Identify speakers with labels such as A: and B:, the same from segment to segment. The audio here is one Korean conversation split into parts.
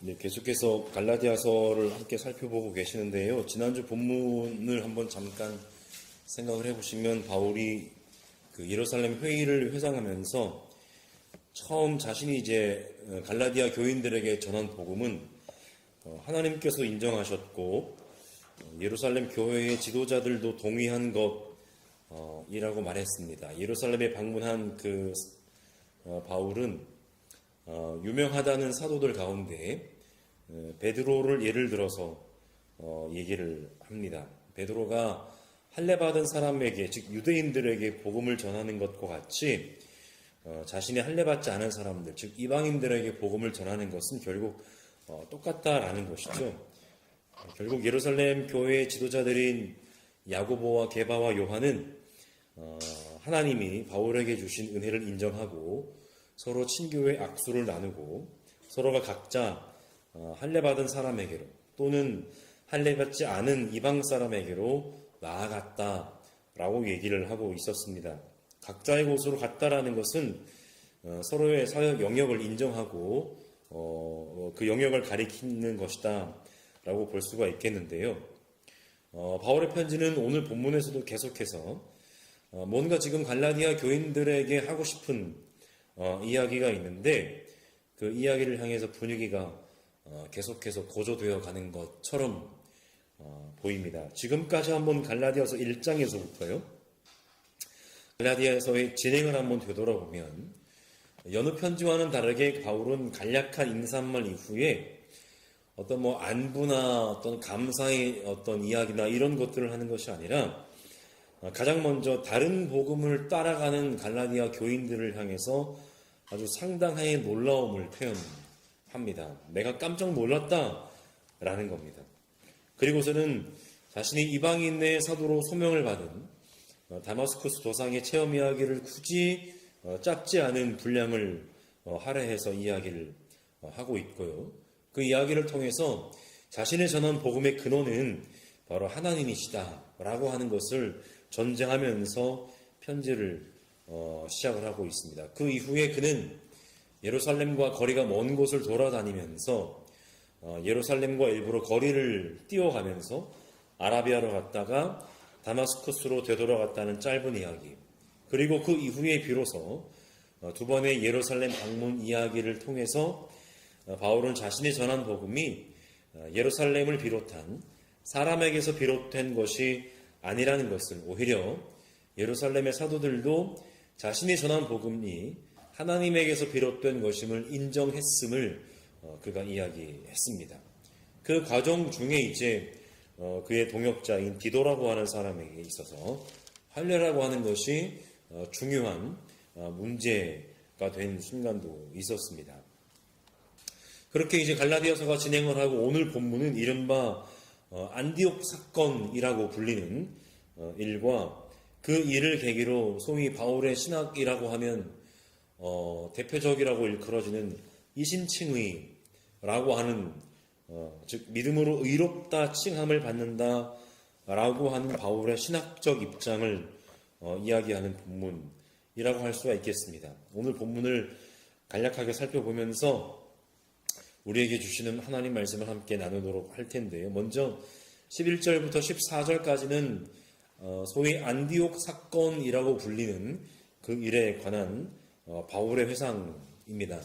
A: 네, 계속해서 갈라디아서를 함께 살펴보고 계시는데요. 지난주 본문을 한번 잠깐 생각을 해보시면 바울이 그 예루살렘 회의를 회상하면서 처음 자신이 이제 갈라디아 교인들에게 전한 복음은 하나님께서 인정하셨고 예루살렘 교회의 지도자들도 동의한 것이라고 말했습니다. 예루살렘에 방문한 그 바울은 유명하다는 사도들 가운데 베드로를 예를 들어서 얘기를 합니다. 베드로가 할례받은 사람에게, 즉 유대인들에게 복음을 전하는 것과 같이 자신이 할례받지 않은 사람들, 즉 이방인들에게 복음을 전하는 것은 결국 똑같다라는 것이죠. 결국 예루살렘 교회의 지도자들인 야고보와 게바와 요한은 하나님이 바울에게 주신 은혜를 인정하고 서로 친교의 악수를 나누고 서로가 각자 할례받은 사람에게로 또는 할례받지 않은 이방 사람에게로 나아갔다라고 얘기를 하고 있었습니다. 각자의 곳으로 갔다라는 것은 서로의 사역 영역을 인정하고 그 영역을 가리키는 것이다 라고 볼 수가 있겠는데요. 바울의 편지는 오늘 본문에서도 계속해서 뭔가 지금 갈라디아 교인들에게 하고 싶은 이야기가 있는데 그 이야기를 향해서 분위기가 계속해서 고조되어 가는 것처럼 보입니다. 지금까지 한번 갈라디아서 1장에서부터요. 갈라디아서의 진행을 한번 되돌아보면 여느 편지와는 다르게 바울은 간략한 인사말 이후에 어떤 안부나 어떤 감사의 어떤 이야기나 이런 것들을 하는 것이 아니라 가장 먼저 다른 복음을 따라가는 갈라디아 교인들을 향해서 아주 상당한 놀라움을 표현합니다. 내가 깜짝 놀랐다라는 겁니다. 그리고서는 자신이 이방인의 사도로 소명을 받은 다마스쿠스 도상의 체험 이야기를 굳이 짧지 않은 분량을 할애해서 이야기를 하고 있고요. 그 이야기를 통해서 자신의 전한 복음의 근원은 바로 하나님이시다라고 하는 것을 전제하면서 편지를 시작을 하고 있습니다. 그 이후에 그는 예루살렘과 거리가 먼 곳을 돌아다니면서 예루살렘과 일부러 거리를 뛰어가면서 아라비아로 갔다가 다마스쿠스로 되돌아갔다는 짧은 이야기, 그리고 그 이후에 비로소 두 번의 예루살렘 방문 이야기를 통해서 바울은 자신이 전한 복음이 예루살렘을 비롯한 사람에게서 비롯된 것이 아니라는 것을, 오히려 예루살렘의 사도들도 자신이 전한 복음이 하나님에게서 비롯된 것임을 인정했음을 그가 이야기했습니다. 그 과정 중에 이제 그의 동역자인 디도라고 하는 사람에게 있어서 할례라고 하는 것이 중요한 문제가 된 순간도 있었습니다. 그렇게 이제 갈라디아서가 진행을 하고 오늘 본문은 이른바 안디옥 사건이라고 불리는 일과 그 일을 계기로 소위 바울의 신학이라고 하면 대표적이라고 일컬어지는 이심칭의라고 하는 즉 믿음으로 의롭다 칭함을 받는다라고 하는 바울의 신학적 입장을 이야기하는 본문이라고 할 수가 있겠습니다. 오늘 본문을 간략하게 살펴보면서 우리에게 주시는 하나님 말씀을 함께 나누도록 할 텐데요. 먼저 11절부터 14절까지는 소위 안디옥 사건이라고 불리는 그 일에 관한 바울의 회상입니다.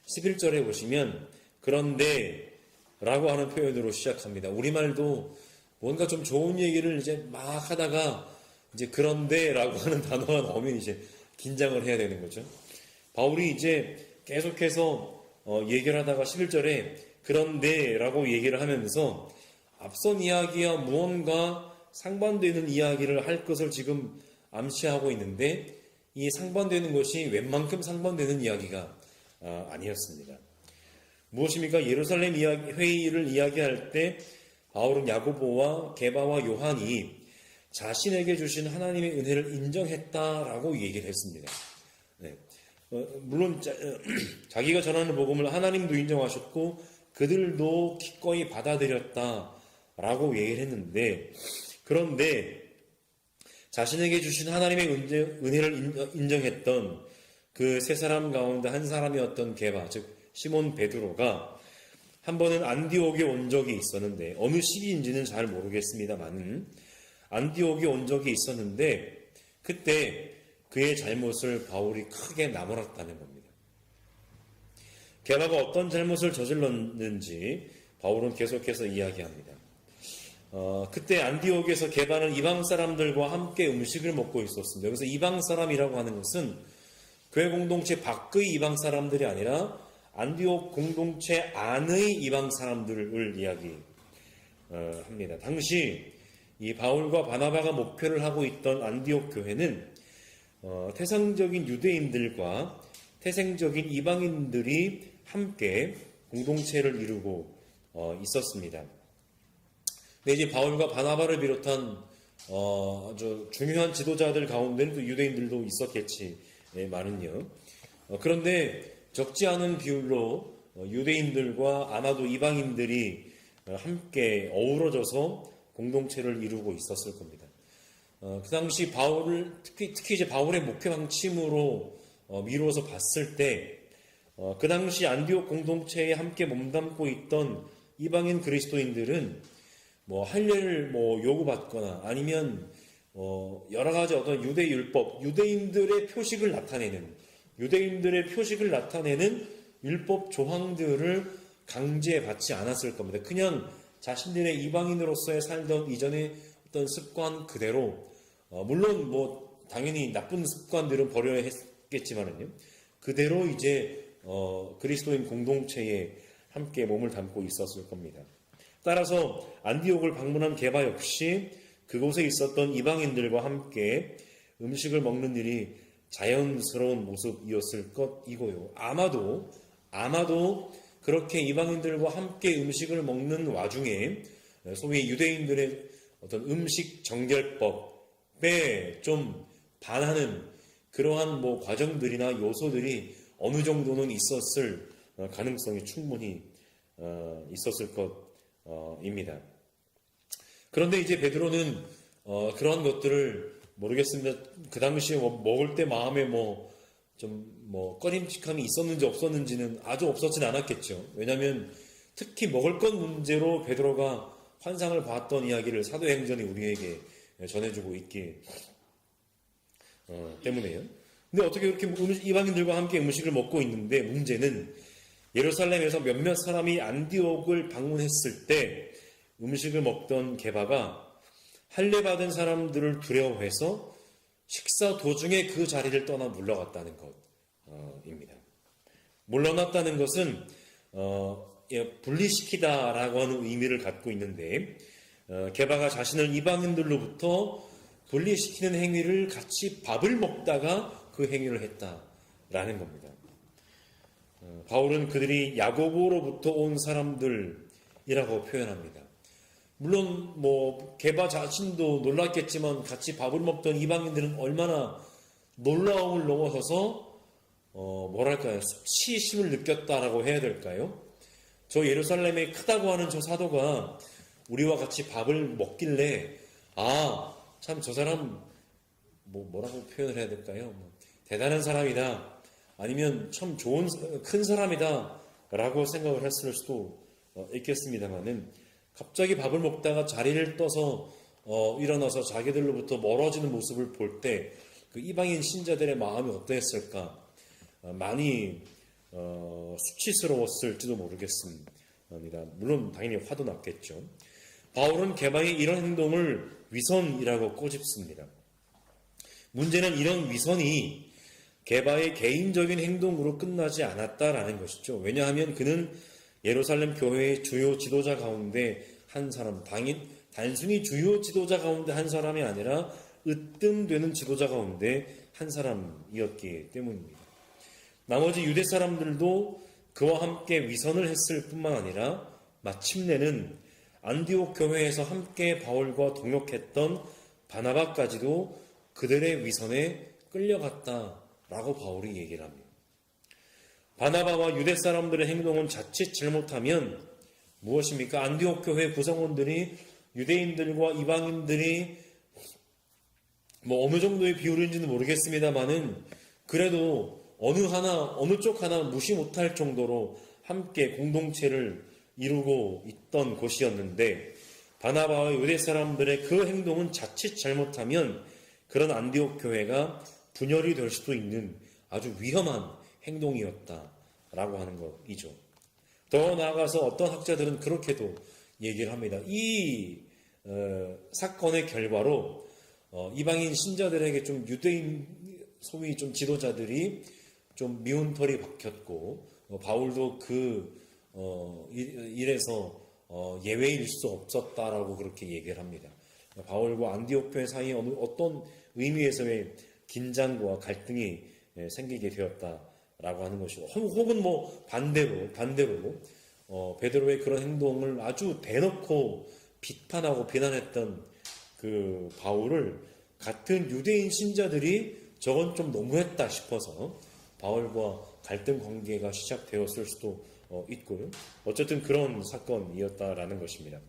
A: 11절에 보시면 그런데 라고 하는 표현으로 시작합니다. 우리말도 뭔가 좀 좋은 얘기를 이제 막 하다가 이제 그런데 라고 하는 단어가 나오면 이제 긴장을 해야 되는 거죠. 바울이 이제 계속해서 얘기를 하다가 11절에 그런데 라고 얘기를 하면서 앞선 이야기와 무언가 상반되는 이야기를 할 것을 지금 암시하고 있는데 이 상반되는 것이 웬만큼 상반되는 이야기가 아니었습니다. 무엇입니까? 예루살렘 회의를 이야기할 때 바울은 야고보와 게바와 요한이 자신에게 주신 하나님의 은혜를 인정했다라고 얘기를 했습니다. 네. 물론 자기가 전하는 복음을 하나님도 인정하셨고 그들도 기꺼이 받아들였다라고 얘기를 했는데, 그런데 자신에게 주신 하나님의 은혜를 인정했던 그 세 사람 가운데 한 사람이었던 게바, 즉 시몬 베드로가 한 번은 안디옥에 온 적이 있었는데, 어느 시기인지는 잘 모르겠습니다만 안디옥에 온 적이 있었는데, 그때 그의 잘못을 바울이 크게 나무랐다는 겁니다. 게바가 어떤 잘못을 저질렀는지 바울은 계속해서 이야기합니다. 그때 안디옥에서 게바는 이방 사람들과 함께 음식을 먹고 있었습니다. 여기서 이방 사람이라고 하는 것은 교회 공동체 밖의 이방 사람들이 아니라 안디옥 공동체 안의 이방 사람들을 이야기합니다. 당시 이 바울과 바나바가 목표를 하고 있던 안디옥 교회는 태생적인 유대인들과 태생적인 이방인들이 함께 공동체를 이루고 있었습니다. 근데 이제 바울과 바나바를 비롯한 아주 중요한 지도자들 가운데는 또 유대인들도 있었겠지만은요. 그런데 적지 않은 비율로 유대인들과 아마도 이방인들이 함께 어우러져서 공동체를 이루고 있었을 겁니다. 그 당시 바울을 특히 이제 바울의 목회 방침으로 미루어서 봤을 때, 그 당시 안디옥 공동체에 함께 몸담고 있던 이방인 그리스도인들은 할례를 요구받거나 아니면 여러 가지 어떤 유대 율법, 유대인들의 표식을 나타내는 율법 조항들을 강제받지 않았을 겁니다. 그냥 자신들의 이방인으로서의 살던 이전의 어떤 습관 그대로, 물론 당연히 나쁜 습관들은 버려야 했겠지만은요, 그대로 이제 그리스도인 공동체에 함께 몸을 담고 있었을 겁니다. 따라서 안디옥을 방문한 게바 역시 그곳에 있었던 이방인들과 함께 음식을 먹는 일이 자연스러운 모습이었을 것이고요. 아마도 그렇게 이방인들과 함께 음식을 먹는 와중에 소위 유대인들의 어떤 음식 정결법에 좀 반하는 그러한 과정들이나 요소들이 어느 정도는 있었을 가능성이 충분히 있었을 것입니다. 그런데 이제 베드로는 그러한 것들을 모르겠습니다. 그 당시에 먹을 때 마음에 꺼림칙함이 있었는지 없었는지는 아주 없었진 않았겠죠. 왜냐하면 특히 먹을 것 문제로 베드로가 환상을 봤던 이야기를 사도행전이 우리에게 전해주고 있기 때문에요. 근데 어떻게 그렇게 이방인들과 함께 음식을 먹고 있는데, 문제는 예루살렘에서 몇몇 사람이 안디옥을 방문했을 때 음식을 먹던 게바가 할례 받은 사람들을 두려워해서 식사 도중에 그 자리를 떠나 물러갔다는 것입니다. 물러났다는 것은 분리시키다라고 하는 의미를 갖고 있는데, 게바가 자신을 이방인들로부터 분리시키는 행위를 같이 밥을 먹다가 그 행위를 했다라는 겁니다. 바울은 그들이 야고보로부터 온 사람들이라고 표현합니다. 물론 게바 자신도 놀랐겠지만 같이 밥을 먹던 이방인들은 얼마나 놀라움을 넘어서서 수치심을 느꼈다라고 해야 될까요? 저 예루살렘에 크다고 하는 저 사도가 우리와 같이 밥을 먹길래 참 저 사람 뭐라고 표현을 해야 될까요? 대단한 사람이다, 아니면 참 좋은 큰 사람이다 라고 생각을 했을 수도 있겠습니다만은, 갑자기 밥을 먹다가 자리를 떠서 일어나서 자기들로부터 멀어지는 모습을 볼 때 그 이방인 신자들의 마음이 어떠했을까? 많이 수치스러웠을지도 모르겠습니다. 물론 당연히 화도 났겠죠. 바울은 게바의 이런 행동을 위선이라고 꼬집습니다. 문제는 이런 위선이 게바의 개인적인 행동으로 끝나지 않았다라는 것이죠. 왜냐하면 그는 예루살렘 교회의 주요 지도자 가운데 한 사람, 단순히 주요 지도자 가운데 한 사람이 아니라 으뜸되는 지도자 가운데 한 사람이었기 때문입니다. 나머지 유대 사람들도 그와 함께 위선을 했을 뿐만 아니라 마침내는 안디옥 교회에서 함께 바울과 동역했던 바나바까지도 그들의 위선에 끌려갔다라고 바울이 얘기를 합니다. 바나바와 유대 사람들의 행동은 자칫 잘못하면 무엇입니까? 안디옥 교회 구성원들이 유대인들과 이방인들이 어느 정도의 비율인지는 모르겠습니다만은 그래도 어느 쪽 하나 무시 못할 정도로 함께 공동체를 이루고 있던 곳이었는데 바나바와 유대 사람들의 그 행동은 자칫 잘못하면 그런 안디옥 교회가 분열이 될 수도 있는 아주 위험한 행동이었다라고 하는 것이죠. 더 나아가서 어떤 학자들은 그렇게도 얘기를 합니다. 이 사건의 결과로 이방인 신자들에게 좀 유대인 소위 좀 지도자들이 좀 미운 털이 박혔고 바울도 그 일에서 예외일 수 없었다라고 그렇게 얘기를 합니다. 바울과 안디옥 교회 사이에 어떤 의미에서의 긴장과 갈등이 생기게 되었다라고 하는 것이고, 혹은 뭐 반대로 베드로의 그런 행동을 아주 대놓고 비판하고 비난했던 그 바울을 같은 유대인 신자들이 저건 좀 너무했다 싶어서 바울과 갈등 관계가 시작되었을 수도 있고요. 어쨌든 그런 사건이었다라는 것입니다.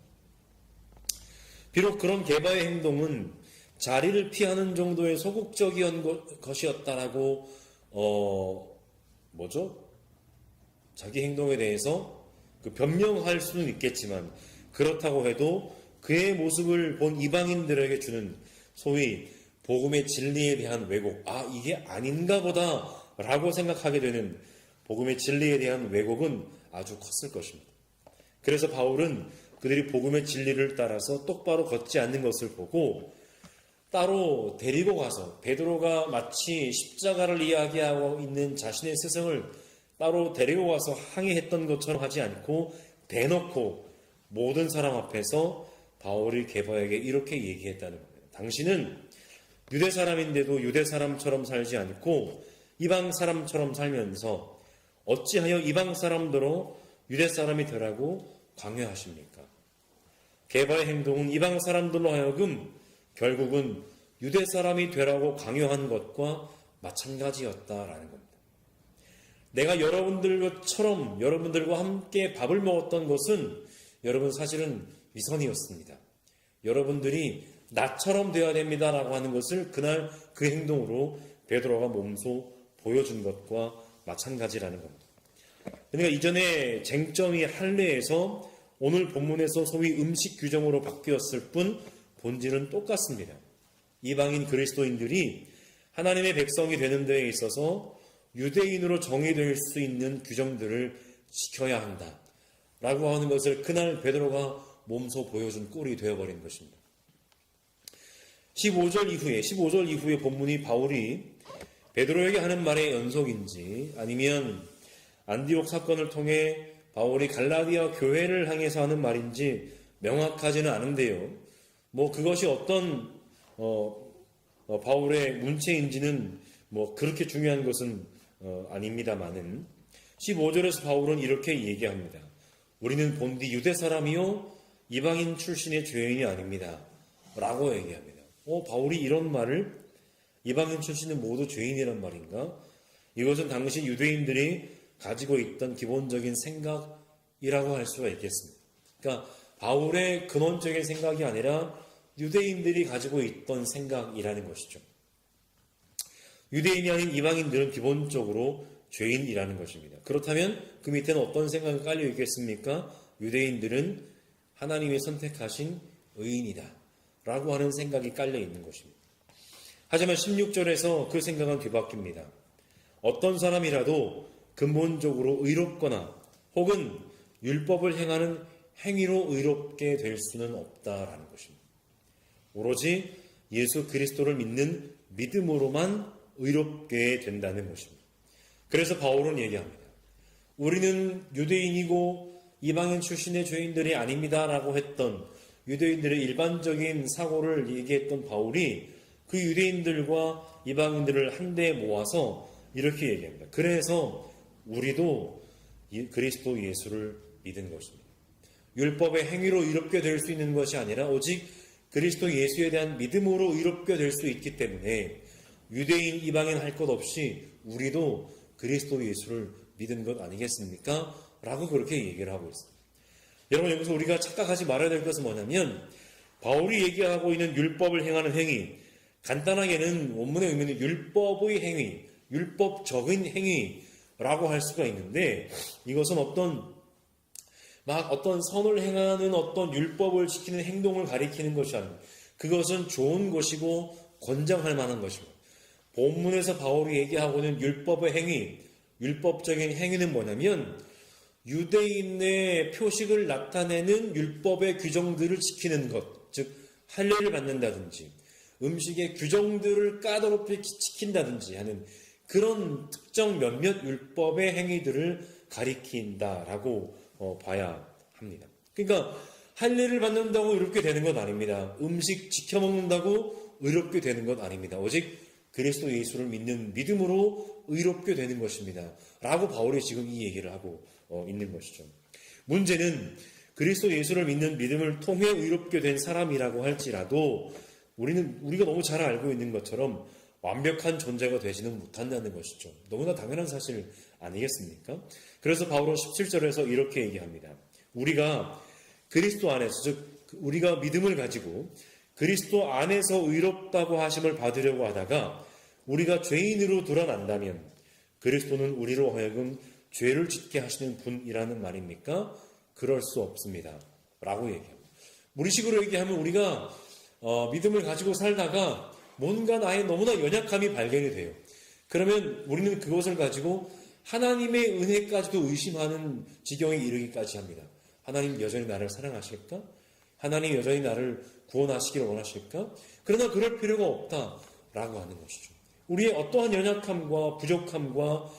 A: 비록 그런 게바의 행동은 자리를 피하는 정도의 소극적인 것이었다라고 자기 행동에 대해서 변명할 수는 있겠지만, 그렇다고 해도 그의 모습을 본 이방인들에게 주는 소위 복음의 진리에 대한 왜곡, 이게 아닌가 보다 라고 생각하게 되는 복음의 진리에 대한 왜곡은 아주 컸을 것입니다. 그래서 바울은 그들이 복음의 진리를 따라서 똑바로 걷지 않는 것을 보고 따로 데리고 가서, 베드로가 마치 십자가를 이야기하고 있는 자신의 스승을 따로 데리고 가서 항의했던 것처럼 하지 않고 대놓고 모든 사람 앞에서 바울이 게바에게 이렇게 얘기했다는 겁니다. 당신은 유대 사람인데도 유대 사람처럼 살지 않고 이방 사람처럼 살면서 어찌하여 이방 사람대로 유대 사람이 되라고 강요하십니까? 게바의 행동은 이방 사람들로 하여금 결국은 유대 사람이 되라고 강요한 것과 마찬가지였다라는 겁니다. 내가 여러분들과 함께 밥을 먹었던 것은 여러분 사실은 위선이었습니다. 여러분들이 나처럼 되어야 됩니다라고 하는 것을 그날 그 행동으로 베드로가 몸소 보여준 것과 마찬가지라는 겁니다. 그러니까 이전에 쟁점이 할례에서 오늘 본문에서 소위 음식 규정으로 바뀌었을 뿐 본질은 똑같습니다. 이방인 그리스도인들이 하나님의 백성이 되는 데에 있어서 유대인으로 정의될 수 있는 규정들을 지켜야 한다 라고 하는 것을 그날 베드로가 몸소 보여준 꼴이 되어버린 것입니다. 15절 이후에 본문이 바울이 베드로에게 하는 말의 연속인지 아니면 안디옥 사건을 통해 바울이 갈라디아 교회를 향해서 하는 말인지 명확하지는 않은데요. 그것이 어떤 바울의 문체인지는 그렇게 중요한 것은 아닙니다만은 15절에서 바울은 이렇게 얘기합니다. 우리는 본디 유대 사람이요 이방인 출신의 죄인이 아닙니다 라고 얘기합니다. 바울이 이런 말을, 이방인 출신은 모두 죄인이란 말인가? 이것은 당시 유대인들이 가지고 있던 기본적인 생각이라고 할 수가 있겠습니다. 그러니까 바울의 근원적인 생각이 아니라 유대인들이 가지고 있던 생각이라는 것이죠. 유대인이 아닌 이방인들은 기본적으로 죄인이라는 것입니다. 그렇다면 그 밑에는 어떤 생각이 깔려 있겠습니까? 유대인들은 하나님이 선택하신 의인이다 라고 하는 생각이 깔려 있는 것입니다. 하지만 16절에서 그 생각은 뒤바뀝니다. 어떤 사람이라도 근본적으로 의롭거나 혹은 율법을 행하는 행위로 의롭게 될 수는 없다라는 것입니다. 오로지 예수 그리스도를 믿는 믿음으로만 의롭게 된다는 것입니다. 그래서 바울은 얘기합니다. 우리는 유대인이고 이방인 출신의 죄인들이 아닙니다라고 했던 유대인들의 일반적인 사고를 얘기했던 바울이 그 유대인들과 이방인들을 한데 모아서 이렇게 얘기합니다. 그래서 우리도 그리스도 예수를 믿은 것입니다. 율법의 행위로 의롭게 될 수 있는 것이 아니라 오직 그리스도 예수에 대한 믿음으로 의롭게 될 수 있기 때문에 유대인, 이방인 할 것 없이 우리도 그리스도 예수를 믿은 것 아니겠습니까? 라고 그렇게 얘기를 하고 있습니다. 여러분, 여기서 우리가 착각하지 말아야 될 것은 뭐냐면 바울이 얘기하고 있는 율법을 행하는 행위, 간단하게는 원문의 의미는 율법의 행위, 율법적인 행위라고 할 수가 있는데 이것은 어떤 막 어떤 선을 행하는 어떤 율법을 지키는 행동을 가리키는 것이 아닙니다. 그것은 좋은 것이고 권장할 만한 것이고, 본문에서 바울이 얘기하고는 율법의 행위, 율법적인 행위는 뭐냐면 유대인의 표식을 나타내는 율법의 규정들을 지키는 것, 즉 할례를 받는다든지 음식의 규정들을 까다롭게 지킨다든지 하는 그런 특정 몇몇 율법의 행위들을 가리킨다라고 봐야 합니다. 그러니까 할례를 받는다고 의롭게 되는 것 아닙니다. 음식 지켜 먹는다고 의롭게 되는 것 아닙니다. 오직 그리스도 예수를 믿는 믿음으로 의롭게 되는 것입니다. 라고 바울이 지금 이 얘기를 하고 있는 것이죠. 문제는 그리스도 예수를 믿는 믿음을 통해 의롭게 된 사람이라고 할지라도 우리가 너무 잘 알고 있는 것처럼 완벽한 존재가 되지는 못한다는 것이죠. 너무나 당연한 사실 아니겠습니까? 그래서 바울은 17절에서 이렇게 얘기합니다. 우리가 그리스도 안에서, 즉 우리가 믿음을 가지고 그리스도 안에서 의롭다고 하심을 받으려고 하다가 우리가 죄인으로 드러난다면 그리스도는 우리로 하여금 죄를 짓게 하시는 분이라는 말입니까? 그럴 수 없습니다. 라고 얘기합니다. 우리식으로 얘기하면 우리가 믿음을 가지고 살다가 뭔가 나의 너무나 연약함이 발견이 돼요. 그러면 우리는 그것을 가지고 하나님의 은혜까지도 의심하는 지경에 이르기까지 합니다. 하나님 여전히 나를 사랑하실까? 하나님 여전히 나를 구원하시기를 원하실까? 그러나 그럴 필요가 없다라고 하는 것이죠. 우리의 어떠한 연약함과 부족함과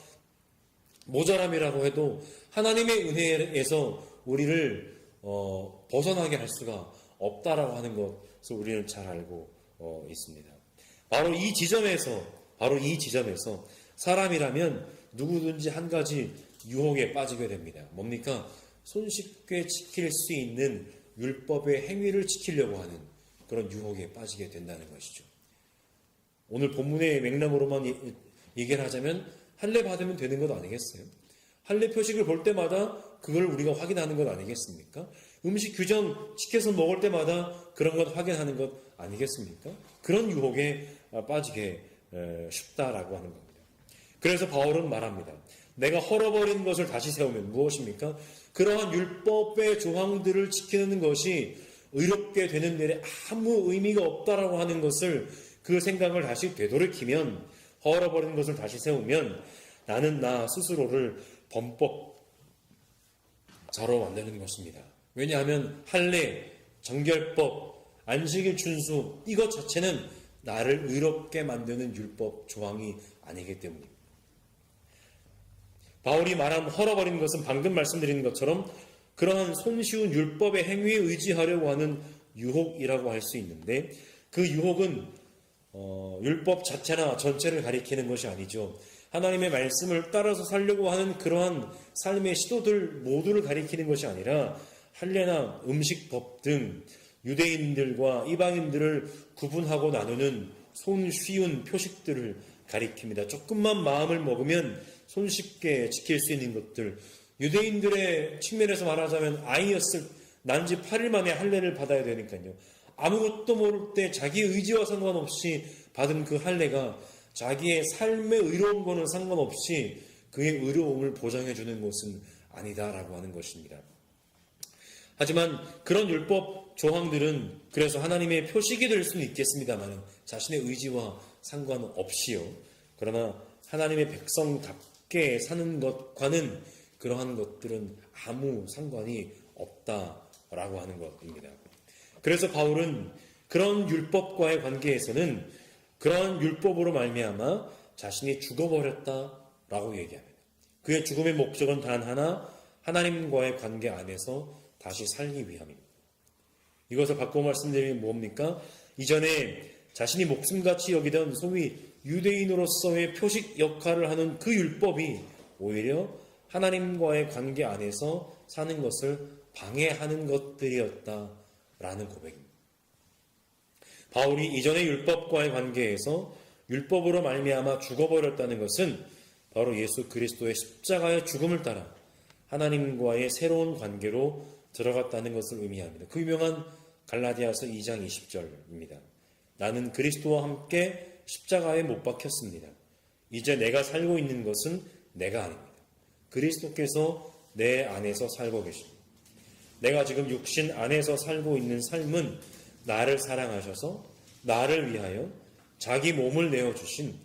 A: 모자람이라고 해도 하나님의 은혜에서 우리를 벗어나게 할 수가 없다라고 하는 것을 우리는 잘 알고 있습니다. 바로 이 지점에서 사람이라면 누구든지 한 가지 유혹에 빠지게 됩니다. 뭡니까? 손쉽게 지킬 수 있는 율법의 행위를 지키려고 하는 그런 유혹에 빠지게 된다는 것이죠. 오늘 본문의 맥락으로만 얘기를 하자면 할례 받으면 되는 것 아니겠어요? 할례 표식을 볼 때마다 그걸 우리가 확인하는 것 아니겠습니까? 음식 규정 지켜서 먹을 때마다 그런 것 확인하는 것 아니겠습니까? 그런 유혹에 빠지게 쉽다라고 하는 겁니다. 그래서 바울은 말합니다. 내가 헐어버린 것을 다시 세우면 무엇입니까? 그러한 율법의 조항들을 지키는 것이 의롭게 되는 일에 아무 의미가 없다라고 하는 것을 그 생각을 다시 되돌이키면 헐어버린 것을 다시 세우면 나는 나 스스로를 범법자로 만드는 것입니다. 왜냐하면 할례, 정결법, 안식일 준수 이것 자체는 나를 의롭게 만드는 율법 조항이 아니기 때문입니다. 바울이 말한 헐어버린 것은 방금 말씀드린 것처럼 그러한 손쉬운 율법의 행위에 의지하려고 하는 유혹이라고 할 수 있는데 그 유혹은 율법 자체나 전체를 가리키는 것이 아니죠. 하나님의 말씀을 따라서 살려고 하는 그러한 삶의 시도들 모두를 가리키는 것이 아니라 할례나 음식법 등 유대인들과 이방인들을 구분하고 나누는 손쉬운 표식들을 가리킵니다. 조금만 마음을 먹으면 손쉽게 지킬 수 있는 것들, 유대인들의 측면에서 말하자면 아이였을 난지 8일 만에 할례를 받아야 되니까요. 아무것도 모를 때 자기 의지와 상관없이 받은 그 할례가 자기의 삶의 의로운 거는 상관없이 그의 의로움을 보장해 주는 것은 아니다라고 하는 것입니다. 하지만 그런 율법 조항들은 그래서 하나님의 표식이 될 수는 있겠습니다만 자신의 의지와 상관없이요. 그러나 하나님의 백성답게 사는 것과는 그러한 것들은 아무 상관이 없다라고 하는 것입니다. 그래서 바울은 그런 율법과의 관계에서는 그러한 율법으로 말미암아 자신이 죽어버렸다라고 얘기합니다. 그의 죽음의 목적은 단 하나, 하나님과의 관계 안에서 다시 살기 위함입니다. 이것을 바꿔 말씀드리면 뭡니까? 이전에 자신이 목숨같이 여기던 소위 유대인으로서의 표식 역할을 하는 그 율법이 오히려 하나님과의 관계 안에서 사는 것을 방해하는 것들이었다라는 고백입니다. 바울이 이전의 율법과의 관계에서 율법으로 말미암아 죽어버렸다는 것은 바로 예수 그리스도의 십자가의 죽음을 따라 하나님과의 새로운 관계로 들어갔다는 것을 의미합니다. 그 유명한 갈라디아서 2장 20절입니다. 나는 그리스도와 함께 십자가에 못 박혔습니다. 이제 내가 살고 있는 것은 내가 아닙니다. 그리스도께서 내 안에서 살고 계십니다. 내가 지금 육신 안에서 살고 있는 삶은 나를 사랑하셔서 나를 위하여 자기 몸을 내어주신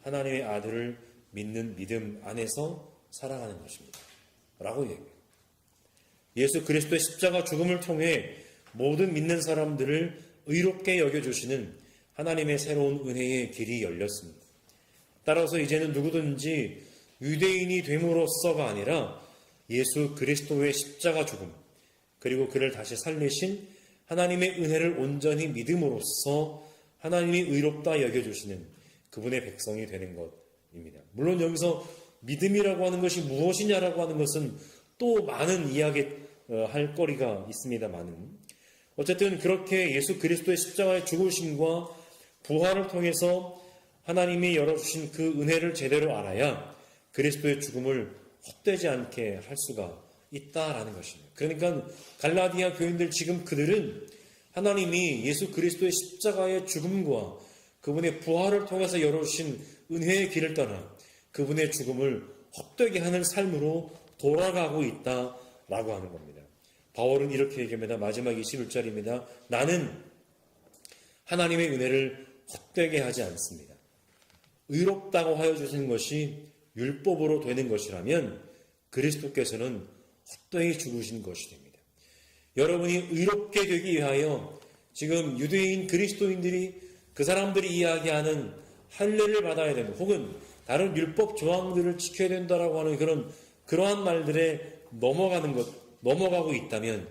A: 하나님의 아들을 믿는 믿음 안에서 살아가는 것입니다. 라고 얘기해요. 예수 그리스도의 십자가 죽음을 통해 모든 믿는 사람들을 의롭게 여겨주시는 하나님의 새로운 은혜의 길이 열렸습니다. 따라서 이제는 누구든지 유대인이 됨으로써가 아니라 예수 그리스도의 십자가 죽음 그리고 그를 다시 살리신 하나님의 은혜를 온전히 믿음으로써 하나님이 의롭다 여겨주시는 그분의 백성이 되는 것입니다. 물론 여기서 믿음이라고 하는 것이 무엇이냐라고 하는 것은 또 많은 이야기할 거리가 있습니다만은 어쨌든 그렇게 예수 그리스도의 십자가의 죽으심과 부활을 통해서 하나님이 열어주신 그 은혜를 제대로 알아야 그리스도의 죽음을 헛되지 않게 할 수가 있다라는 것입니다. 그러니까 갈라디아 교인들 지금 그들은 하나님이 예수 그리스도의 십자가의 죽음과 그분의 부활을 통해서 열어주신 은혜의 길을 떠나 그분의 죽음을 헛되게 하는 삶으로 돌아가고 있다라고 하는 겁니다. 바울은 이렇게 얘기합니다. 마지막 21절입니다. 나는 하나님의 은혜를 헛되게 하지 않습니다. 의롭다고 하여 주신 것이 율법으로 되는 것이라면 그리스도께서는 헛되이 죽으신 것이 됩니다. 여러분이 의롭게 되기 위하여 지금 유대인 그리스도인들이 그 사람들이 이야기하는 할례를 받아야 되는 혹은 다른 율법 조항들을 지켜야 된다라고 하는 그러한 말들에 넘어가고 있다면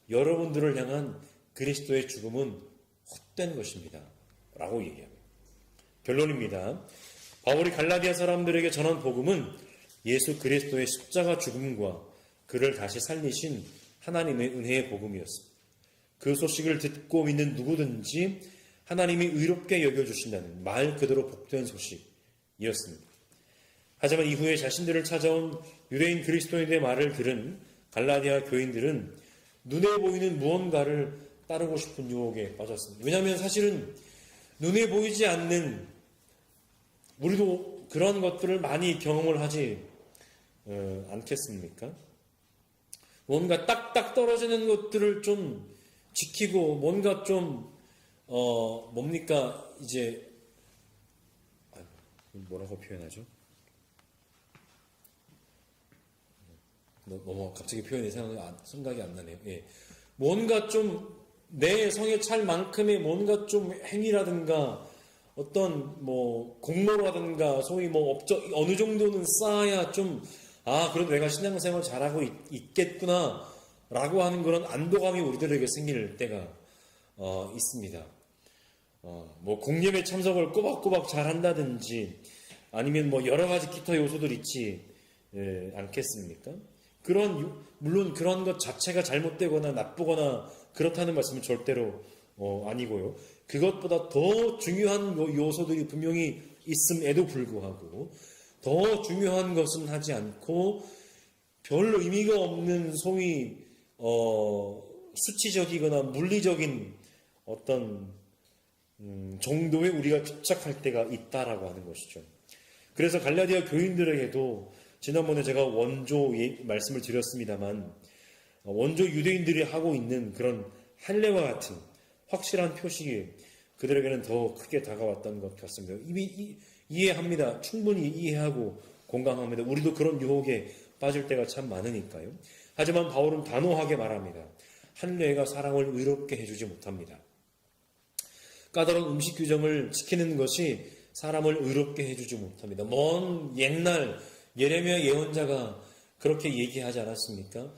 A: 여러분들을 향한 그리스도의 죽음은 헛된 것입니다. 라고 얘기합니다. 결론입니다. 바울이 갈라디아 사람들에게 전한 복음은 예수 그리스도의 십자가 죽음과 그를 다시 살리신 하나님의 은혜의 복음이었습니다. 그 소식을 듣고 믿는 누구든지 하나님이 의롭게 여겨주신다는 말 그대로 복된 소식이었습니다. 하지만 이후에 자신들을 찾아온 유대인 그리스도인들의 말을 들은 갈라디아 교인들은 눈에 보이는 무언가를 따르고 싶은 유혹에 빠졌습니다. 왜냐하면 사실은 눈에 보이지 않는 우리도 그런 것들을 많이 경험을 하지 않겠습니까? 뭔가 딱딱 떨어지는 것들을 좀 지키고 뭔가 좀 뭡니까 이제 뭐라고 표현하죠? 너무 갑자기 표현이 생각이 안 나네요. 예. 뭔가 좀 내 성에 찰 만큼의 뭔가 좀 행위라든가 어떤 뭐 공로라든가 소위 뭐 업적 어느 정도는 쌓아야 좀 그래도 내가 신앙생활 잘하고 있겠구나 라고 하는 그런 안도감이 우리들에게 생길 때가 있습니다. 뭐 공예회 참석을 꼬박꼬박 잘한다든지 아니면 뭐 여러 가지 기타 요소들 있지 않겠습니까? 물론 그런 것 자체가 잘못되거나 나쁘거나 그렇다는 말씀은 절대로 아니고요. 그것보다 더 중요한 요소들이 분명히 있음에도 불구하고 더 중요한 것은 하지 않고 별 의미가 없는 소위 수치적이거나 물리적인 어떤 정도에 우리가 집착할 때가 있다라고 하는 것이죠. 그래서 갈라디아 교인들에게도 지난번에 제가 원조 말씀을 드렸습니다만 원조 유대인들이 하고 있는 그런 할례와 같은 확실한 표식이 그들에게는 더 크게 다가왔던 것 같습니다. 이미 이해합니다. 충분히 이해하고 공감합니다. 우리도 그런 유혹에 빠질 때가 참 많으니까요. 하지만 바울은 단호하게 말합니다. 할례가 사람을 의롭게 해주지 못합니다. 까다로운 음식 규정을 지키는 것이 사람을 의롭게 해주지 못합니다. 먼 옛날 예레미야 예언자가 그렇게 얘기하지 않았습니까?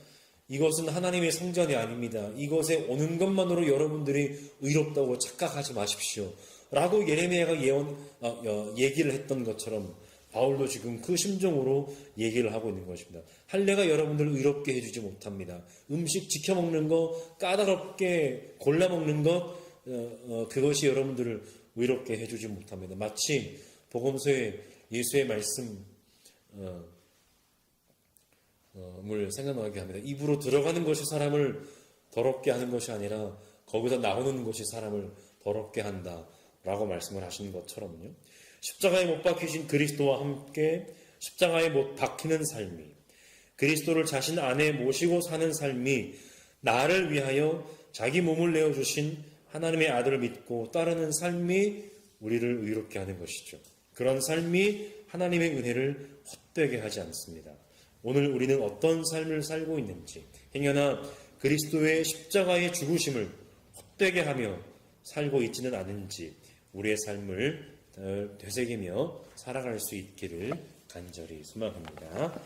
A: 이것은 하나님의 성전이 아닙니다. 이것에 오는 것만으로 여러분들이 의롭다고 착각하지 마십시오. 라고 예레미야가 얘기를 했던 것처럼 바울도 지금 그 심정으로 얘기를 하고 있는 것입니다. 할례가 여러분들을 의롭게 해주지 못합니다. 음식 지켜 먹는 것, 까다롭게 골라 먹는 것, 그것이 여러분들을 의롭게 해주지 못합니다. 마치 복음서에 예수의 말씀 을 생각나게 합니다. 입으로 들어가는 것이 사람을 더럽게 하는 것이 아니라 거기서 나오는 것이 사람을 더럽게 한다라고 말씀을 하신 것처럼요. 십자가에 못 박히신 그리스도와 함께 십자가에 못 박히는 삶이 그리스도를 자신 안에 모시고 사는 삶이 나를 위하여 자기 몸을 내어주신 하나님의 아들을 믿고 따르는 삶이 우리를 의롭게 하는 것이죠. 그런 삶이 하나님의 은혜를 헛되게 하지 않습니다. 오늘 우리는 어떤 삶을 살고 있는지, 행여나 그리스도의 십자가의 죽으심을 헛되게 하며 살고 있지는 않은지 우리의 삶을 되새기며 살아갈 수 있기를 간절히 소망합니다.